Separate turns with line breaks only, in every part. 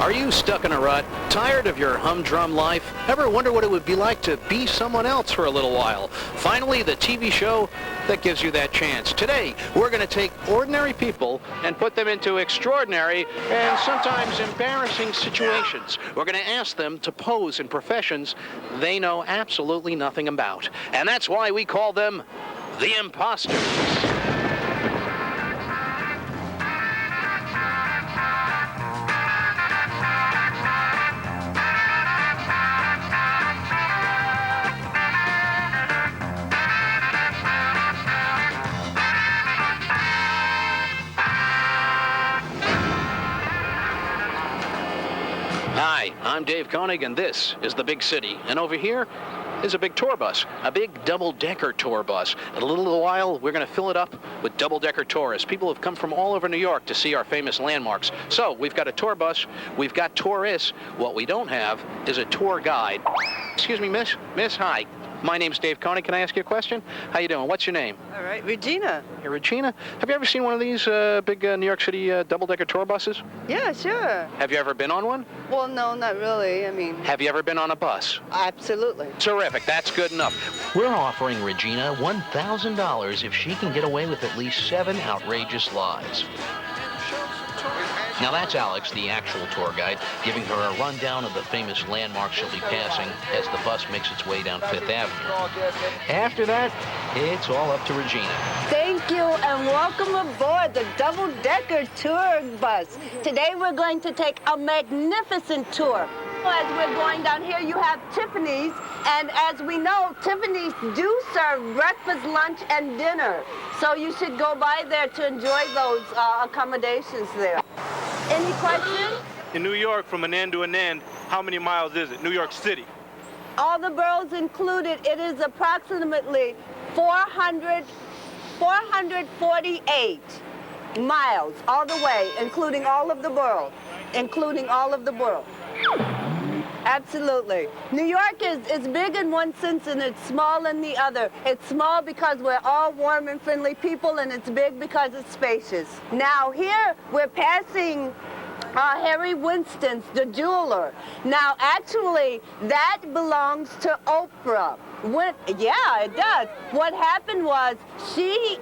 Are you stuck in a rut? Tired of your humdrum life? Ever wonder what it would be like to be someone else for a little while? Finally, the TV show that gives you that chance. Today, we're going to take ordinary people and put them into extraordinary and sometimes embarrassing situations. We're going to ask them to pose in professions they know absolutely nothing about. And that's why we call them the Impostors. Hi, I'm Dave Koenig, and this is the big city. And over here is a big tour bus, a big double-decker tour bus. In a little while, we're going to fill it up with double-decker tourists. People have come from all over New York to see our famous landmarks. So we've got a tour bus, we've got tourists. What we don't have is a tour guide. Excuse me, miss, hi. My name's Dave Koenig. Can I ask you a question? How you doing? What's your name?
All right, Regina.
Hey, Regina. Have you ever seen one of these big New York City double-decker tour buses?
Yeah, sure.
Have you ever been on one?
Well, no, not really. I mean...
Have you ever been on a bus?
Absolutely.
Terrific. That's good enough. We're offering Regina $1,000 if she can get away with at least 7 outrageous lies. Now that's Alex, the actual tour guide, giving her a rundown of the famous landmarks she'll be passing as the bus makes its way down Fifth Avenue. After that, it's all up to Regina.
Thank you and welcome aboard the double-decker tour bus. Today we're going to take a magnificent tour. As we're going down here, you have Tiffany's, and as we know, Tiffany's do serve breakfast, lunch, and dinner. So you should go by there to enjoy those accommodations there. Any questions?
In New York, from an end to an end, how many miles is it? New York City.
All the boroughs included, it is approximately 448 miles all the way, including all of the boroughs. Absolutely. New York is big in one sense and it's small in the other. It's small because we're all warm and friendly people, and it's big because it's spacious. Now here we're passing Harry Winston's, the jeweler. Now actually that belongs to Oprah. Yeah, it does. What happened was she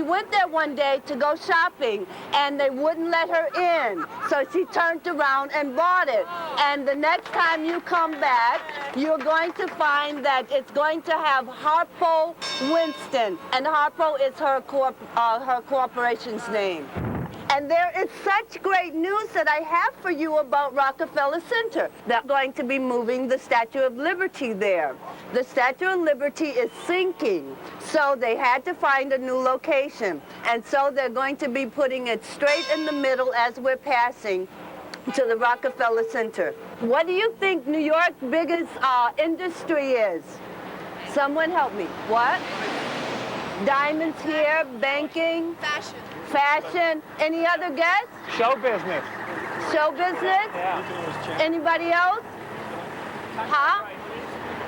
went there one day to go shopping and they wouldn't let her in. So she turned around and bought it. And the next time you come back, you're going to find that it's going to have Harpo Winston. And Harpo is her corporation's name. And there is such great news that I have for you about Rockefeller Center. They're going to be moving the Statue of Liberty there. The Statue of Liberty is sinking, so they had to find a new location. And so they're going to be putting it straight in the middle as we're passing to the Rockefeller Center. What do you think New York's biggest industry is? Someone help me. What? Diamonds here, banking. Fashion. Any other guess?
Show business.
Show business?
Yeah.
Anybody else? Huh?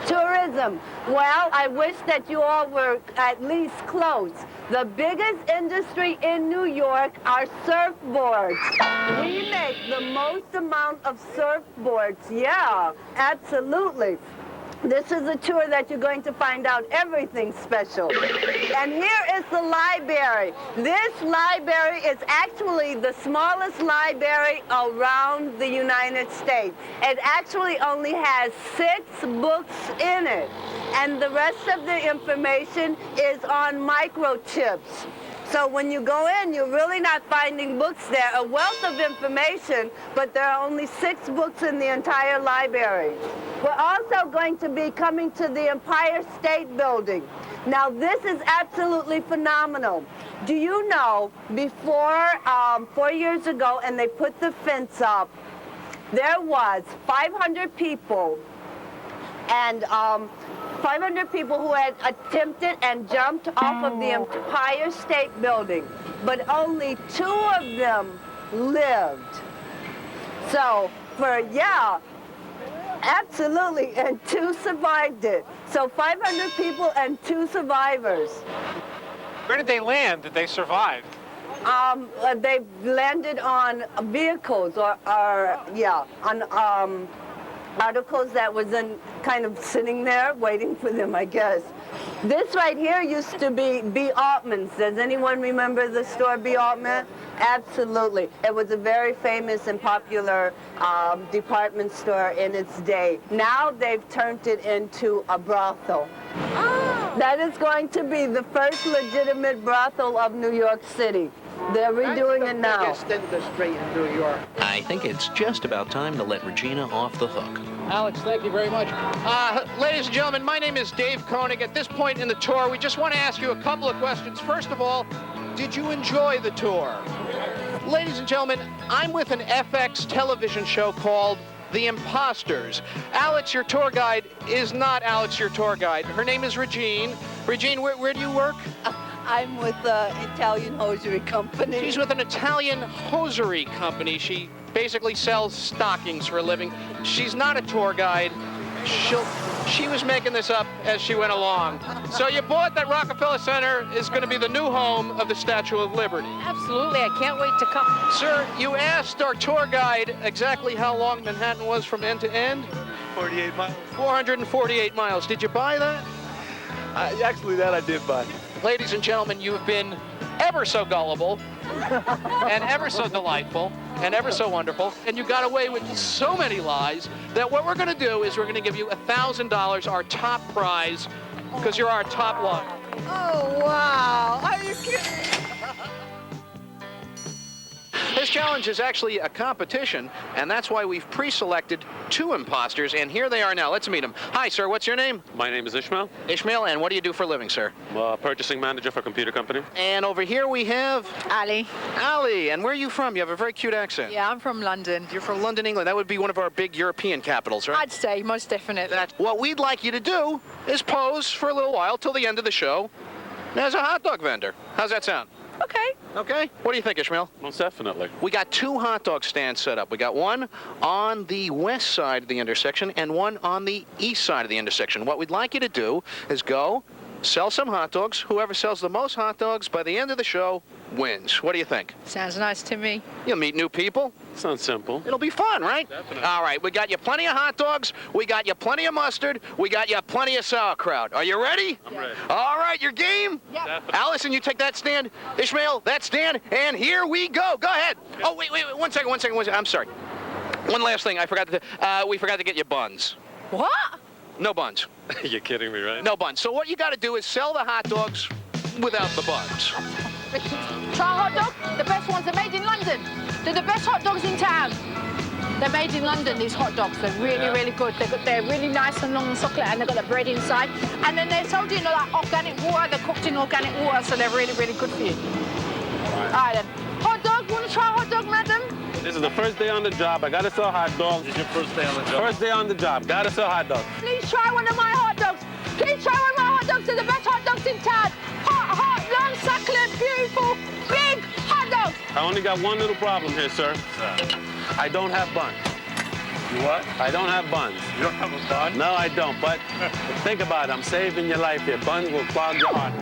Tourism. Well, I wish that you all were at least close. The biggest industry in New York are surfboards. We make the most amount of surfboards. Yeah, absolutely. This is a tour that you're going to find out everything special. And here is the library. This library is actually the smallest library around the United States. It actually only has 6 books in it. And the rest of the information is on microchips. So when you go in, you're really not finding books there. A wealth of information, but there are only 6 books in the entire library. We're also going to be coming to the Empire State Building. Now, this is absolutely phenomenal. Do you know, before 4 years ago, and they put the fence up, there was 500 people, and 500 people who had attempted and jumped off of the Empire State Building, but only 2 of them lived. So, absolutely, and 2 survived it. So 500 people and 2 survivors.
Where did they land that they survived?
they've landed on vehicles or on articles that was in kind of sitting there waiting for them, I guess. This right here used to be B. Altman's. Does anyone remember the store B. Altman? Absolutely. It was a very famous and popular department store in its day. Now they've turned it into a brothel. Oh. That is going to be the first legitimate brothel of New York City. They're redoing it now.
That's the biggest industry in New York.
I think it's just about time to let Regina off the hook.
Alex, thank you very much.
Ladies and gentlemen, my name is Dave Koenig. At this point in the tour, we just want to ask you a couple of questions. First of all, did you enjoy the tour? Ladies and gentlemen, I'm with an FX television show called The Impostors. Alex, your tour guide, is not Alex, your tour guide. Her name is Regine. Regine, where do you work?
I'm with the Italian hosiery company.
She's with an Italian hosiery company. She basically sells stockings for a living. She's not a tour guide. She was making this up as she went along. So you bought that Rockefeller Center is going to be the new home of the Statue of Liberty.
Absolutely, I can't wait to come.
Sir, you asked our tour guide exactly how long Manhattan was from end to end.
48 miles.
448 miles. Did you buy that?
Actually, that I did buy.
Ladies and gentlemen, you have been ever so gullible and ever so delightful and ever so wonderful, and you got away with so many lies that what we're going to do is we're going to give you $1,000, our top prize, because you're our top liar.
Oh, wow. Are you kidding?
This challenge is actually a competition, and that's why we've pre-selected 2 imposters, and here they are now. Let's meet them. Hi, sir. What's your name?
My name is Ishmael.
Ishmael, and what do you do for a living, sir?
I'm a purchasing manager for a computer company.
And over here we have
Ali.
Ali. And where are you from? You have a very cute accent.
Yeah, I'm from London.
You're from London, England. That would be one of our big European capitals, right?
I'd say, most definitely.
What we'd like you to do is pose for a little while till the end of the show as a hot dog vendor. How's that sound?
Okay.
Okay. What do you think, Ishmael?
Most definitely.
We got 2 hot dog stands set up. We got one on the west side of the intersection and one on the east side of the intersection. What we'd like you to do is go sell some hot dogs. Whoever sells the most hot dogs by the end of the show wins. What do you think?
Sounds nice to me.
You'll meet new people.
Sounds simple.
It'll be fun, right?
Definitely.
All right, we got you plenty of hot dogs. We got you plenty of mustard. We got you plenty of sauerkraut. Are you ready?
I'm ready.
All right, your game?
Yep.
Definitely.
Allison, you take that stand. Ishmael, that stand. And here we go. Go ahead. Oh, wait. One second. I'm sorry. One last thing. We forgot to get you buns.
What?
No buns.
You're kidding me, right?
No buns. So what you got to do is sell the hot dogs without the buns.
Try a hot dog. The best ones are made in London. They're the best hot dogs in town. They're made in London, these hot dogs. They're really good. They're really nice and long and chocolate, and they've got the bread inside. And then they're sold in like organic water. They're cooked in organic water, so they're really good for you. All right then. Hot dog. Want to try a hot dog, madam?
This is the first day on the job. I gotta sell hot dogs.
This is your first day on the job?
First day on the job. Gotta sell hot dogs.
Please try one of my hot dogs. Please try one of my hot dogs. They're the best hot dogs in town. Hot, long, succulent, beautiful, big hot dogs.
I only got one little problem here, sir. I don't have buns.
You what?
I don't have buns.
You don't have a bun?
No, I don't. But think about it. I'm saving your life here. Buns will clog your heart.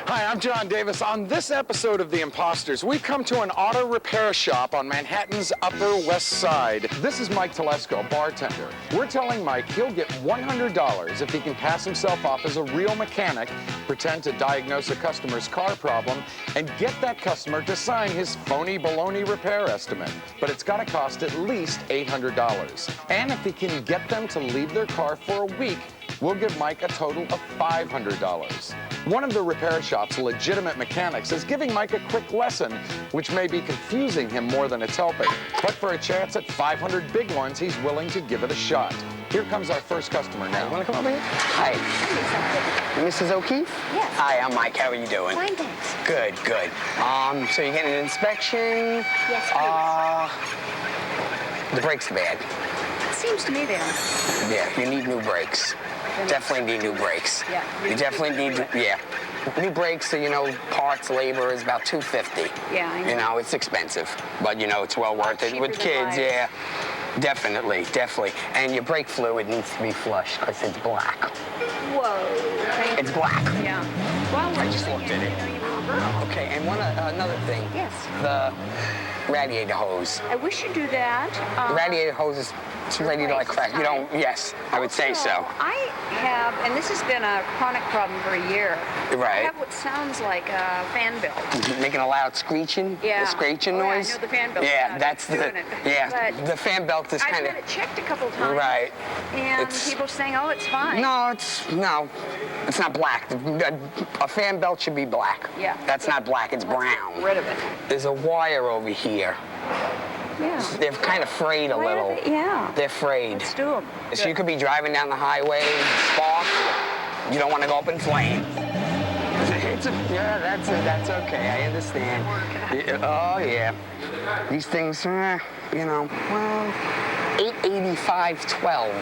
Hi, I'm John Davis. On this episode of The Impostors, we've come to an auto repair shop on Manhattan's Upper West Side. This is Mike Telesco, bartender. We're telling Mike he'll get $100 if he can pass himself off as a real mechanic, pretend to diagnose a customer's car problem, and get that customer to sign his phony baloney repair estimate. But it's got to cost at least $800. And if he can get them to leave their car for a week, we'll give Mike a total of $500. One of the repair shop's legitimate mechanics is giving Mike a quick lesson, which may be confusing him more than it's helping. But for a chance at 500 big ones, he's willing to give it a shot. Here comes our first customer now.
You want to come over here? Hi. Mrs. O'Keefe?
Yes.
Hi, I'm Mike. How are you doing?
Fine, thanks.
Good. So you're getting an inspection?
Yes, please.
The brakes are bad.
Seems to me they are.
Yeah, you need new brakes. Definitely need new brakes.
Yeah.
You definitely need, New brakes, you know, parts, labor is about $250.
Yeah, I know.
You know, it's expensive, but you know, it's well worth it. With kids, yeah. Definitely. And your brake fluid needs to be flushed because it's black.
Whoa.
It's black.
Yeah. Well,
I just looked at it. Okay, and another thing.
Yes.
The radiator hose.
I wish you'd do that.
The radiator hose is ready to like crack. You don't, yes, I would say so.
I have, and this has been a chronic problem for a year.
Right.
I have what sounds like a fan belt.
Making a loud screeching, screeching noise.
Yeah, I know the fan belt.
Yeah, that's the,
But
the fan belt is kind of.
I've had it checked a couple times.
Right.
And people are saying, oh, it's fine.
No, it's not black. A fan belt should be black.
Yeah.
That's not black, it's brown.
Get rid of it.
There's a wire over here.
Yeah.
They're kind of frayed a little.
Yeah.
They're frayed.
Let's do them.
So you could be driving down the highway, spark. You don't want to go up in flames. That's okay. I understand. Oh yeah. These things, you know, well, $885.12.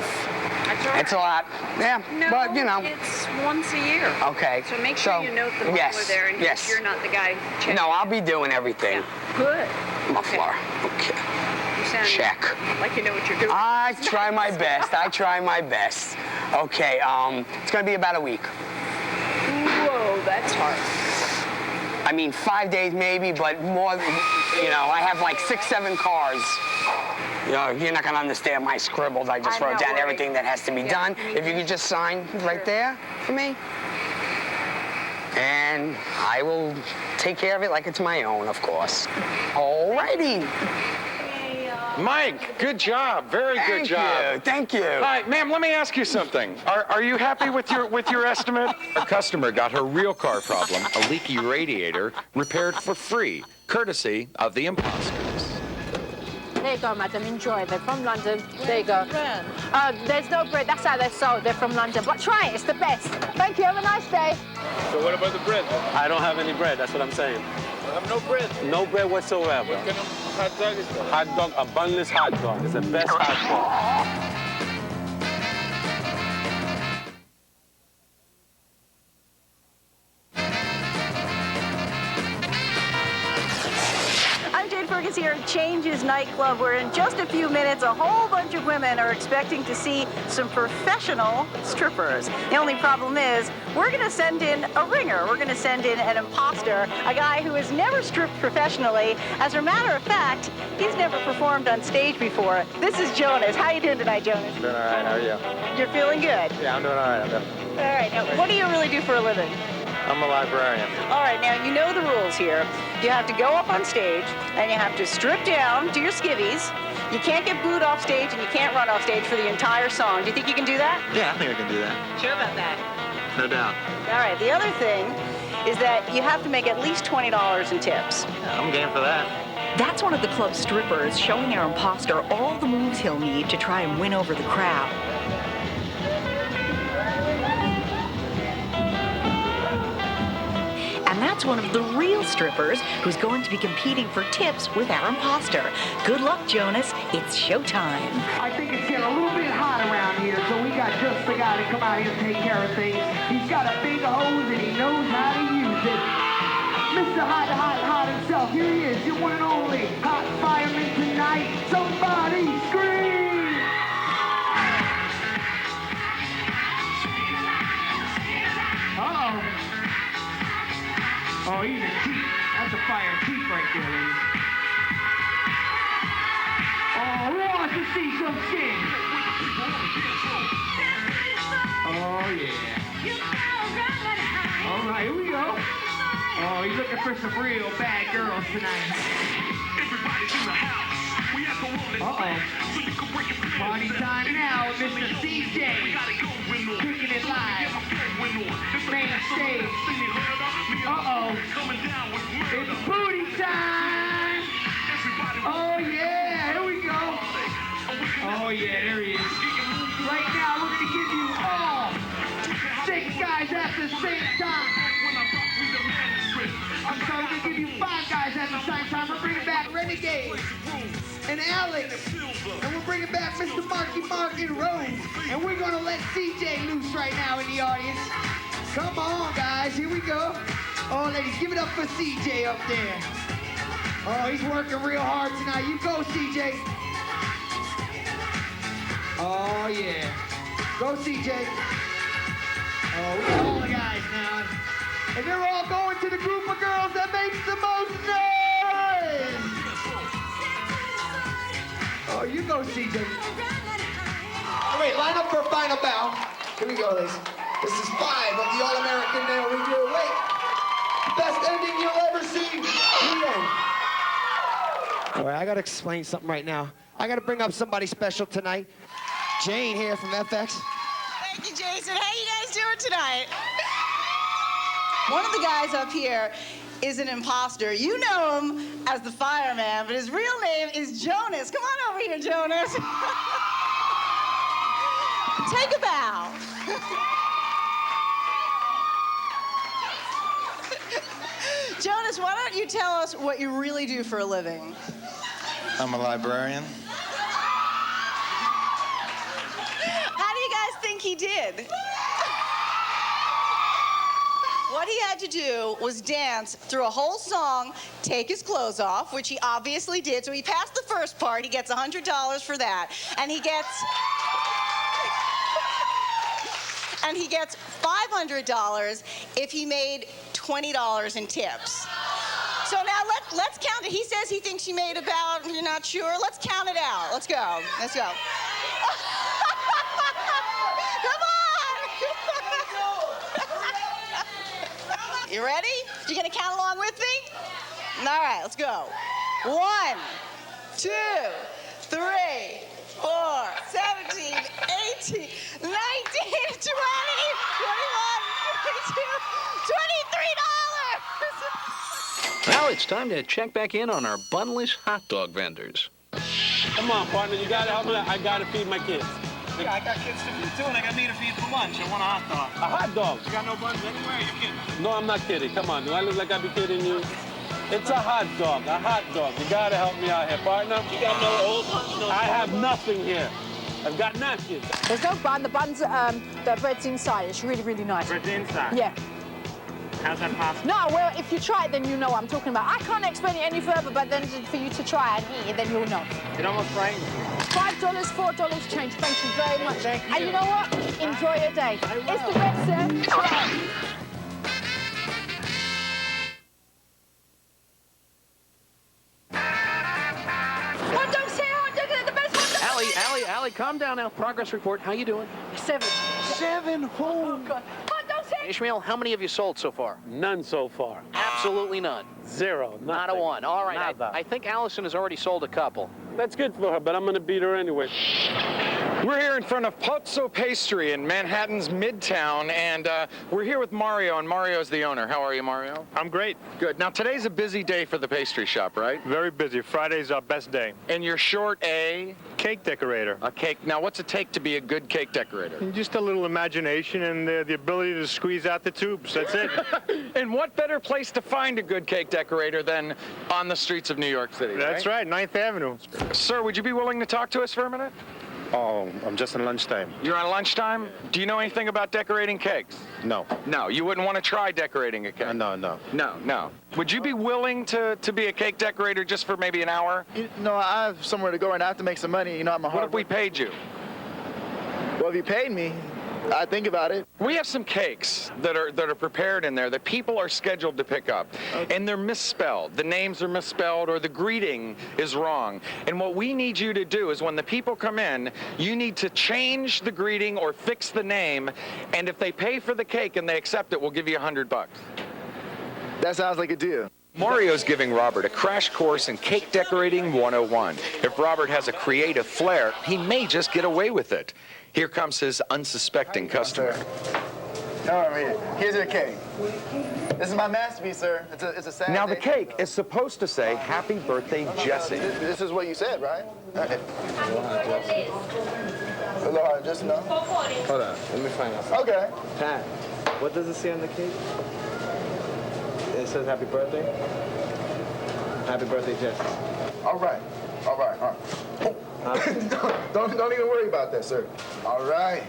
That's right.
It's a lot. Yeah,
No,
but you know.
It's once a year.
Okay.
So make sure you note the muffler there, and
yes.
you're not the guy checking.
No, I'll be doing everything.
Yeah. Good.
Muffler. Okay.
You sound
Check.
like you know what you're doing.
I try my best. Okay, it's gonna be about a week.
Whoa, that's hard.
I mean, 5 days maybe, but more, you know, I have like 6, 7 cars. You know, you're not gonna understand my scribbles. I just wrote down everything that has to be done. If you could just sign right there for me. And I will take care of it like it's my own, of course. Alrighty.
Mike, good job. Very good job.
Thank you.
Hi, ma'am, let me ask you something. Are you happy with your estimate? Our customer got her real car problem, a leaky radiator, repaired for free, courtesy of the Impostors.
There you go, madam. Enjoy. They're from London. There you go. There's no bread. That's how they're sold. They're from London. But try it. It's the best. Thank you. Have a nice day.
So what about the bread?
I don't have any bread. That's what I'm saying.
I have no bread.
No bread whatsoever.
What kind of hot dog is that?
Hot dog, a bunless hot dog. It's the best hot dog.
Fergus here at Changes nightclub, where in just a few minutes a whole bunch of women are expecting to see some professional strippers. The only problem is we're going to send in a ringer. We're going to send in an imposter, a guy who has never stripped professionally. As a matter of fact, he's never performed on stage before. This is Jonas. How you doing tonight, Jonas?
Doing all right. How are you?
You're feeling good?
Yeah, I'm doing all right.
All right. Now, what do you really do for a living?
I'm a librarian.
All right, now you know the rules here. You have to go up on stage, and you have to strip down to your skivvies. You can't get booed off stage, and you can't run off stage for the entire song. Do you think you can do that?
Yeah, I think I can do that.
Sure about that?
No doubt.
All right, the other thing is that you have to make at least $20 in tips.
Yeah, I'm game for that.
That's one of the club strippers showing our imposter all the moves he'll need to try and win over the crowd. And that's one of the real strippers who's going to be competing for tips with our imposter. Good luck, Jonas. It's showtime.
I think it's getting a little bit hot around here, so we got just the guy to come out here and take care of things. He's got a big hose and he knows how to use it. Mr. Hot himself, here he is, your one and only hot fireman tonight. Somebody scream! Uh-oh. Oh, he's a chief. That's a fire chief right there, ladies. Oh, who wants to see some skin? Oh, yeah. All right, here we go. Oh, he's looking for some real bad girls tonight. Everybody's in the house. We have to roll it. Uh-oh. Party time now, Mr. CJ. Kicking it live. Main stage. Uh-oh. It's booty time. Oh, yeah. Here we go. Oh, yeah. There he is. Right now, we're going to give you all 6 guys at the same time. I'm sorry, we're going to give you 5 guys at the same time. We're bringing back Renegade and Alex. And we're bringing back Mr. Mark and Rose. And we're going to let CJ loose right now in the audience. Come on, guys. Here we go. on, ladies, give it up for CJ up there. Oh, he's working real hard tonight. You go, CJ. Oh, yeah. Go, CJ. Oh, we got all the guys now. And they're all going to the group of girls that makes the most noise. Oh, you go, CJ. All right, line up for a final bow. Here we go, ladies. This is 5 of the All-American Male Review. Wait. Best ending you'll ever see. All right, I gotta explain something right now. I gotta bring up somebody special tonight. Jane here from FX.
Thank you, Jason. How you guys doing tonight? One of the guys up here is an imposter. You know him as the fireman, but his real name is Jonas. Come on over here, Jonas. Take a bow. Jonas, why don't you tell us what you really do for a living?
I'm a librarian.
How do you guys think he did? What he had to do was dance through a whole song, take his clothes off, which he obviously did. So he passed the first part. He gets $100 for that. And he gets $500 if he made $20 in tips. So now let's count it. He says he thinks he made about, you're not sure? Let's count it out. Let's go. Let's go. Come on. You ready? You gonna count along with me? All right, let's go. 1, 2, 3, 4, 17, 18, 19, 20, 21, 22, $23.
Now it's time to check back in on our Bunless hot dog vendors.
Come on, partner, you gotta help me out. I gotta feed my kids.
Yeah, I got kids to feed too, and I got me to feed for lunch. I want a hot dog.
A hot dog?
You got no buns anywhere? Are you kidding?
No, I'm not kidding. Come on, do I look like I be kidding you? It's a hot dog, a hot dog. You gotta help me out here, partner.
You got no old buns? No
I have nothing here. I've got napkins.
There's no bun. The bun's, the bread's inside. It's really, really nice.
Bread's inside?
Yeah.
How's that possible?
No, well, if you try it, then you know what I'm talking about. I can't explain it any further, but then for you to try and eat it, then you'll know.
It almost frightens me.
$5, $4 change. Thank you very much.
Thank you.
And you know what? Enjoy your day. It's the red, sir.
Allie, calm down now. Progress report. How you doing?
7.
7?
Oh, God.
Ishmael, how many have you sold so far?
None so far.
Absolutely none.
0. Nothing.
Not a one. All right.
Nada.
I think Allison has already sold a couple.
That's good for her, but I'm gonna beat her anyway.
We're here in front of Pozzo Pastry in Manhattan's Midtown, and we're here with Mario, and Mario's the owner. How are you, Mario?
I'm great.
Good. Now, today's a busy day for the pastry shop, right?
Very busy. Friday's our best day.
And you're short a?
Cake decorator.
A cake. Now, what's it take to be a good cake decorator?
Just a little imagination and the ability to squeeze out the tubes. That's it.
And what better place to find a good cake decorator than on the streets of New York City,
That's right, 9th Avenue.
Sir, would you be willing to talk to us for a minute?
Oh, I'm just on lunchtime.
You're on lunchtime? Do you know anything about decorating cakes?
No.
No, you wouldn't want to try decorating a cake? No. Would you be willing to be a cake decorator just for maybe an hour?
No, I have somewhere to go and I have to make some money. You know, I'm a hard
What if we paid you?
Well, if you paid me, I'd think about it.
We have some cakes that are prepared in there that people are scheduled to pick up. Okay. And they're misspelled. The names are misspelled or the greeting is wrong. And what we need you to do is when the people come in, you need to change the greeting or fix the name. And if they pay for the cake and they accept it, we'll give you $100.
That sounds like a deal.
Mario's giving Robert a crash course in Cake Decorating 101. If Robert has a creative flair, he may just get away with it. Here comes his unsuspecting customer.
All right, here's your cake. This is my masterpiece, sir. It's a sad
Now,
day.
the cake is supposed to say, "Happy birthday, Jesse."
This is what you said, right? Right. Aloha, just no.
Hold on, let me find out.
Okay.
Pat, what does it say on the cake? It says happy birthday. Happy birthday, Jesse.
All right. Don't even worry about that, sir. All right.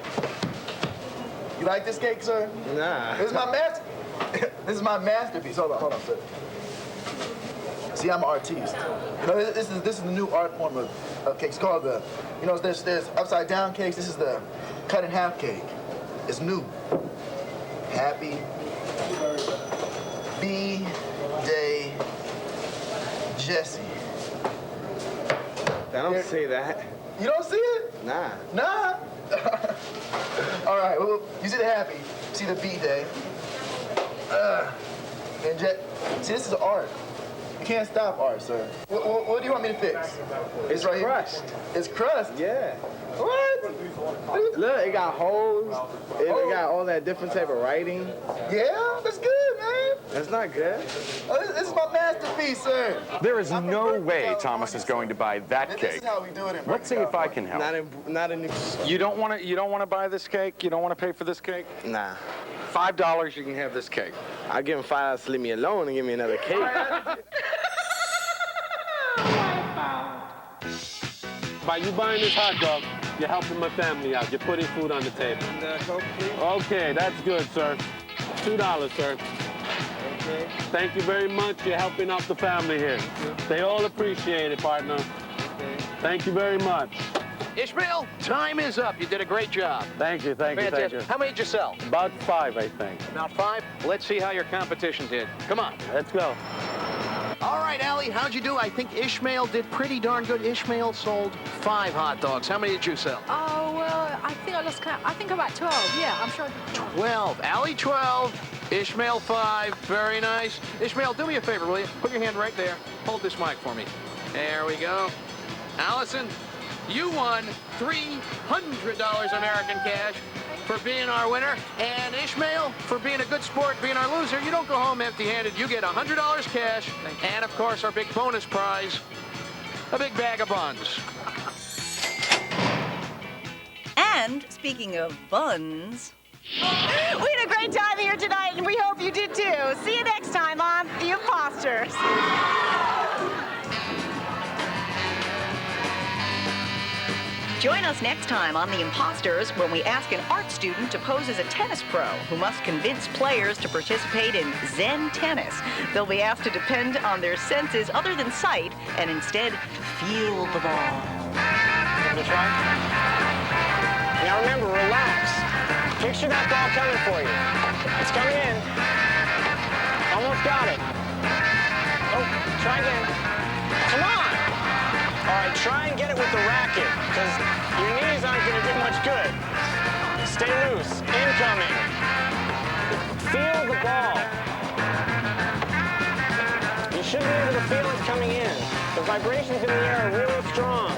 You like this cake, sir?
Nah.
This is my This is my masterpiece. Hold on, sir. See, I'm an artiste. You know, this is the new art form of cake. It's called the, you know, there's upside down cakes. This is the cut in half cake. It's new. Happy B-Day, Jesse.
I don't see that.
You don't see it?
Nah.
Nah. All right. Well, you see the happy. See the B-Day. And see, this is art. You can't stop art, sir. What do you want me to fix?
It's right crushed.
Here. It's crust?
Yeah.
What?
Look, it got holes. It got all that different type of writing.
Yeah, that's good, man.
That's not good.
Oh, this is my masterpiece, sir.
There is no way Thomas is going to buy that
This
cake.
is how we do it in
Let's see if I can help.
Not in.
You don't want to buy this cake? You don't want to pay for this cake?
Nah.
$5, you can have this cake.
I'll give him $5 to leave me alone and give me another cake.
By you buying this hot dog, you're helping my family out. You're putting food on the table.
And Coke, please.
Okay, that's good, sir. $2, sir.
Okay.
Thank you very much. You're helping out the family here. They all appreciate it, partner.
Okay.
Thank you very much.
Ishmael, time is up. You did a great job.
Thank you, thank you, thank you.
How many did you sell?
About 5, I think.
About 5? Let's see how your competition did. Come on.
Let's go.
All right, Allie, how'd you do? I think Ishmael did pretty darn good. Ishmael sold 5 hot dogs. How many did you sell?
Oh, well, I think I lost count. I think about 12. Yeah, I'm sure I did
12. Allie, 12. Ishmael, 5. Very nice. Ishmael, do me a favor, will you? Put your hand right there. Hold this mic for me. There we go. Allison, you won $300 American cash for being our winner. And Ishmael, for being a good sport, being our loser. You don't go home empty-handed. You get $100 cash. And, of course, our big bonus prize, a big bag of buns.
And speaking of buns...
We had a great time here tonight, and we hope you did too. See you next time on The Impostors.
Join us next time on The Impostors when we ask an art student to pose as a tennis pro who must convince players to participate in Zen tennis. They'll be asked to depend on their senses other than sight and instead feel the ball.
Give it a try. Now remember, relax. Picture that ball coming for you. It's coming in. Almost got it. Oh, try again. Come on. All right, try and get it with the racket, because your knees aren't going to do much good. Stay loose. Incoming. Feel the ball. You should be able to feel it coming in. The vibrations in the air are really strong.